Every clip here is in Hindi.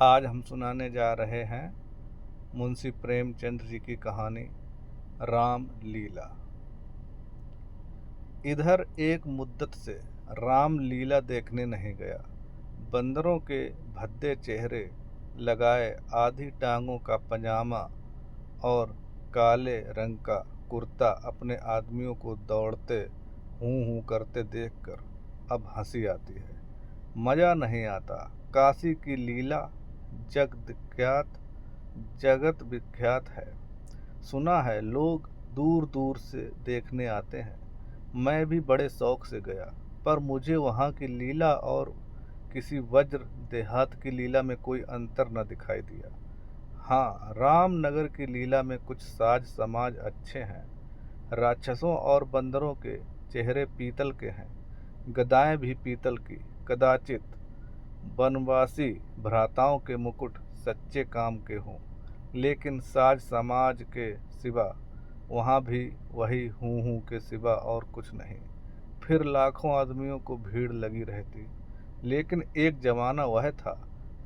आज हम सुनाने जा रहे हैं मुंशी प्रेमचंद जी की कहानी राम लीला। इधर एक मुद्दत से राम लीला देखने नहीं गया। बंदरों के भद्दे चेहरे लगाए आधी टांगों का पजामा और काले रंग का कुर्ता अपने आदमियों को दौड़ते हूँ हूँ करते देखकर अब हंसी आती है, मज़ा नहीं आता। काशी की लीला जगत विख्यात है। सुना है लोग दूर दूर से देखने आते हैं। मैं भी बड़े शौक से गया, पर मुझे वहाँ की लीला और किसी वज्र देहात की लीला में कोई अंतर न दिखाई दिया। हाँ, रामनगर की लीला में कुछ साज समाज अच्छे हैं। राक्षसों और बंदरों के चेहरे पीतल के हैं, गदाएं भी पीतल की। कदाचित बनवासी भ्राताओं के मुकुट सच्चे काम के हों, लेकिन साज समाज के सिवा वहाँ भी वही हूँ हूँ के सिवा और कुछ नहीं। फिर लाखों आदमियों को भीड़ लगी रहती, लेकिन एक जमाना वह था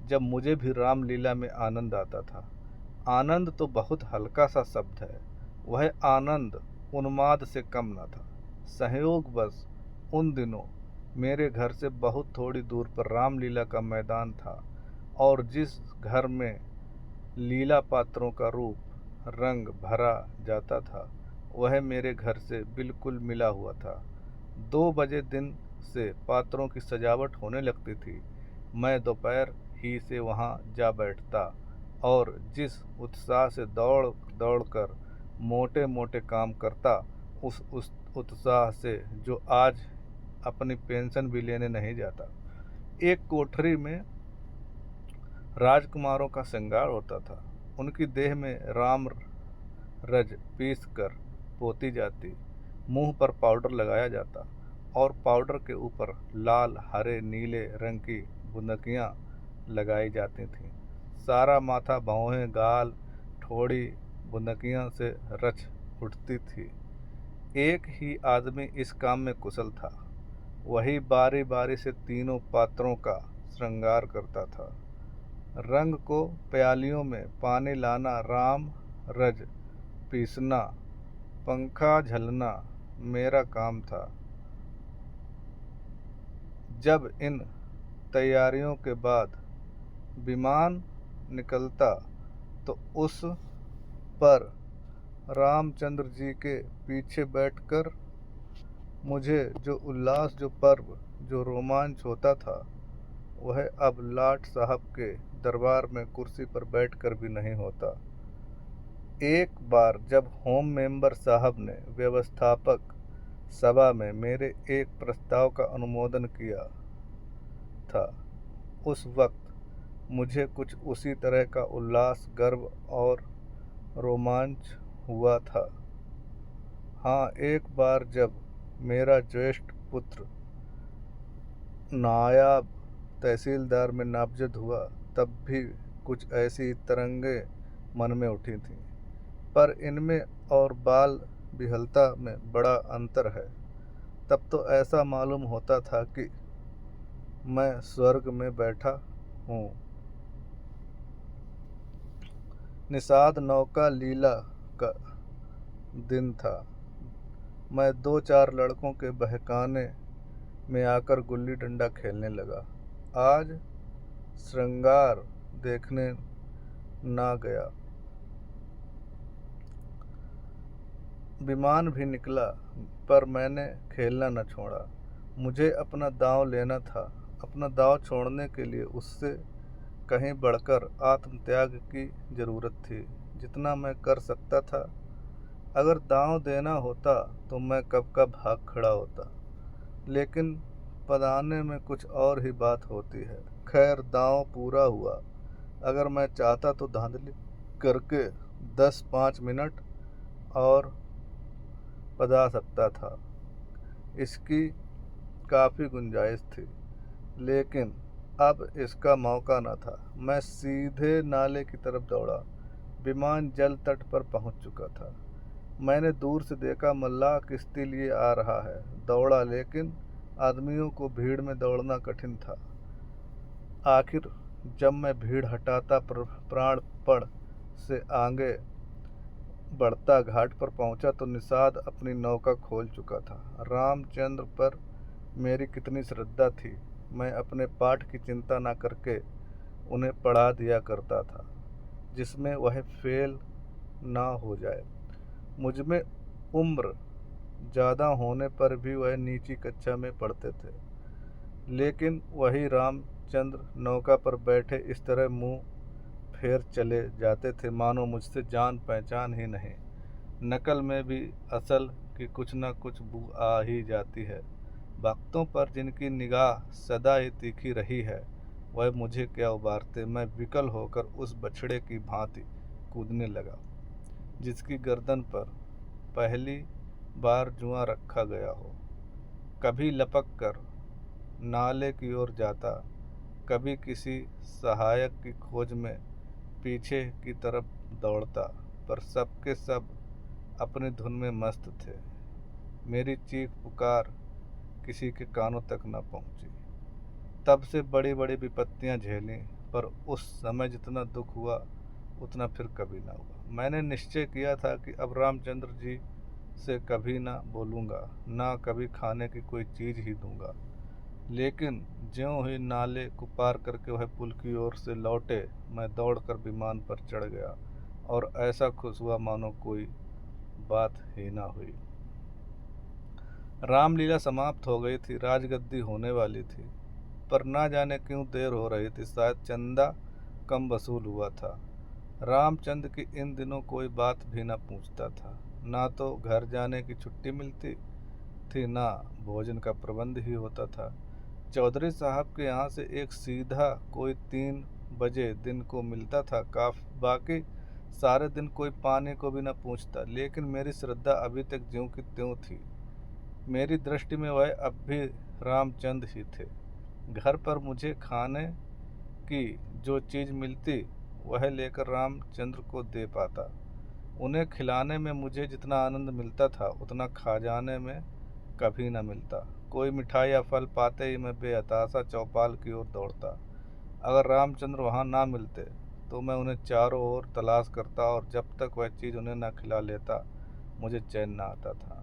जब मुझे भी रामलीला में आनंद आता था। आनंद तो बहुत हल्का सा शब्द है, वह आनंद उन्माद से कम न था। संयोगवश उन दिनों मेरे घर से बहुत थोड़ी दूर पर रामलीला का मैदान था, और जिस घर में लीला पात्रों का रूप रंग भरा जाता था वह मेरे घर से बिल्कुल मिला हुआ था। 2 बजे दिन से पात्रों की सजावट होने लगती थी। मैं दोपहर ही से वहाँ जा बैठता और जिस उत्साह से दौड़ दौड़ कर मोटे मोटे काम करता, उस उत्साह से जो आज अपनी पेंशन भी लेने नहीं जाता। एक कोठरी में राजकुमारों का श्रृंगार होता था। उनकी देह में राम रज पीस कर पोती जाती, मुंह पर पाउडर लगाया जाता और पाउडर के ऊपर लाल हरे नीले रंग की बुंदकियां लगाई जाती थीं। सारा माथा भौहें गाल ठोड़ी बुंदकियां से रच उठती थी। एक ही आदमी इस काम में कुशल था, वही बारी बारी से तीनों पात्रों का श्रृंगार करता था। रंग को प्यालियों में पानी लाना, राम रज पीसना, पंखा झलना मेरा काम था। जब इन तैयारियों के बाद विमान निकलता तो उस पर रामचंद्र जी के पीछे बैठकर मुझे जो उल्लास, जो पर्व, जो रोमांच होता था, वह अब लाट साहब के दरबार में कुर्सी पर बैठकर भी नहीं होता। एक बार जब होम मेंबर साहब ने व्यवस्थापक सभा में मेरे एक प्रस्ताव का अनुमोदन किया था, उस वक्त मुझे कुछ उसी तरह का उल्लास, गर्व और रोमांच हुआ था। हाँ, एक बार जब मेरा ज्येष्ठ पुत्र नायब तहसीलदार में नामजद हुआ, तब भी कुछ ऐसी तरंगें मन में उठी थीं, पर इनमें और बाल बिहलता में बड़ा अंतर है। तब तो ऐसा मालूम होता था कि मैं स्वर्ग में बैठा हूँ। निषाद नौका लीला का दिन था। मैं 2-4 लड़कों के बहकाने में आकर गुल्ली डंडा खेलने लगा। आज श्रृंगार देखने ना गया। विमान भी निकला, पर मैंने खेलना न छोड़ा। मुझे अपना दांव लेना था। अपना दांव छोड़ने के लिए उससे कहीं बढ़कर आत्मत्याग की जरूरत थी, जितना मैं कर सकता था। अगर दांव देना होता तो मैं कब का भाग खड़ा होता, लेकिन पदाने में कुछ और ही बात होती है। खैर, दांव पूरा हुआ। अगर मैं चाहता तो धांधली करके 10-5 मिनट और पदा सकता था, इसकी काफ़ी गुंजाइश थी, लेकिन अब इसका मौका न था। मैं सीधे नाले की तरफ दौड़ा। विमान जल तट पर पहुंच चुका था। मैंने दूर से देखा, मल्लाह किश्ती लिए आ रहा है। दौड़ा, लेकिन आदमियों को भीड़ में दौड़ना कठिन था। आखिर जब मैं भीड़ हटाता प्राण पड़ से आगे बढ़ता घाट पर पहुंचा तो निषाद अपनी नौका खोल चुका था। रामचंद्र पर मेरी कितनी श्रद्धा थी। मैं अपने पाठ की चिंता न करके उन्हें पढ़ा दिया करता था, जिसमें वह फेल ना हो जाए। मुझमें उम्र ज़्यादा होने पर भी वह नीची कक्षा में पढ़ते थे, लेकिन वही रामचंद्र नौका पर बैठे इस तरह मुंह फेर चले जाते थे मानो मुझसे जान पहचान ही नहीं। नकल में भी असल की कुछ न कुछ बू आ ही जाती है। भक्तों पर जिनकी निगाह सदा ही तीखी रही है, वह मुझे क्या उबारते। मैं विकल होकर उस बछड़े की भांति कूदने लगा, जिसकी गर्दन पर पहली बार जुआ रखा गया हो। कभी लपक कर नाले की ओर जाता, कभी किसी सहायक की खोज में पीछे की तरफ दौड़ता, पर सबके सब अपनी धुन में मस्त थे। मेरी चीख पुकार किसी के कानों तक न पहुंची। तब से बड़ी बड़ी विपत्तियां झेलीं, पर उस समय जितना दुख हुआ उतना फिर कभी ना हुआ। मैंने निश्चय किया था कि अब रामचंद्र जी से कभी ना बोलूँगा, ना कभी खाने की कोई चीज़ ही दूंगा। लेकिन ज्यों ही नाले को पार करके वह पुल की ओर से लौटे, मैं दौड़कर विमान पर चढ़ गया और ऐसा खुश हुआ मानो कोई बात ही ना हुई। रामलीला समाप्त हो गई थी, राजगद्दी होने वाली थी, पर ना जाने क्यों देर हो रही थी। शायद चंदा कम वसूल हुआ था। रामचंद्र की इन दिनों कोई बात भी न पूछता था। ना तो घर जाने की छुट्टी मिलती थी, ना भोजन का प्रबंध ही होता था। चौधरी साहब के यहाँ से एक सीधा कोई 3 बजे दिन को मिलता था। बाकी सारे दिन कोई पानी को भी न पूछता। लेकिन मेरी श्रद्धा अभी तक ज्यों की त्यों थी। मेरी दृष्टि में वह अब भी रामचंद्र ही थे। घर पर मुझे खाने की जो चीज़ मिलती वह लेकर रामचंद्र को दे पाता। उन्हें खिलाने में मुझे जितना आनंद मिलता था, उतना खा जाने में कभी न मिलता। कोई मिठाई या फल पाते ही मैं बेहताशा चौपाल की ओर दौड़ता। अगर रामचंद्र वहाँ ना मिलते तो मैं उन्हें चारों ओर तलाश करता, और जब तक वह चीज़ उन्हें न खिला लेता मुझे चैन न आता था।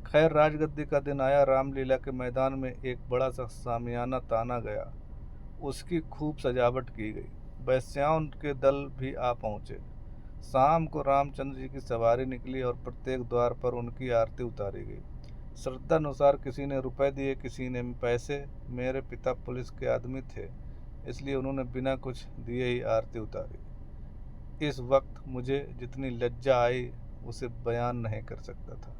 खैर, राजगद्दी का दिन आया। रामलीला के मैदान में एक बड़ा सा सामियाना ताना गया। उसकी खूब सजावट की गई। वैश्याओं के दल भी आ पहुँचे। शाम को रामचंद्र जी की सवारी निकली और प्रत्येक द्वार पर उनकी आरती उतारी गई। श्रद्धानुसार किसी ने रुपए दिए, किसी ने पैसे। मेरे पिता पुलिस के आदमी थे, इसलिए उन्होंने बिना कुछ दिए ही आरती उतारी। इस वक्त मुझे जितनी लज्जा आई उसे बयान नहीं कर सकता था।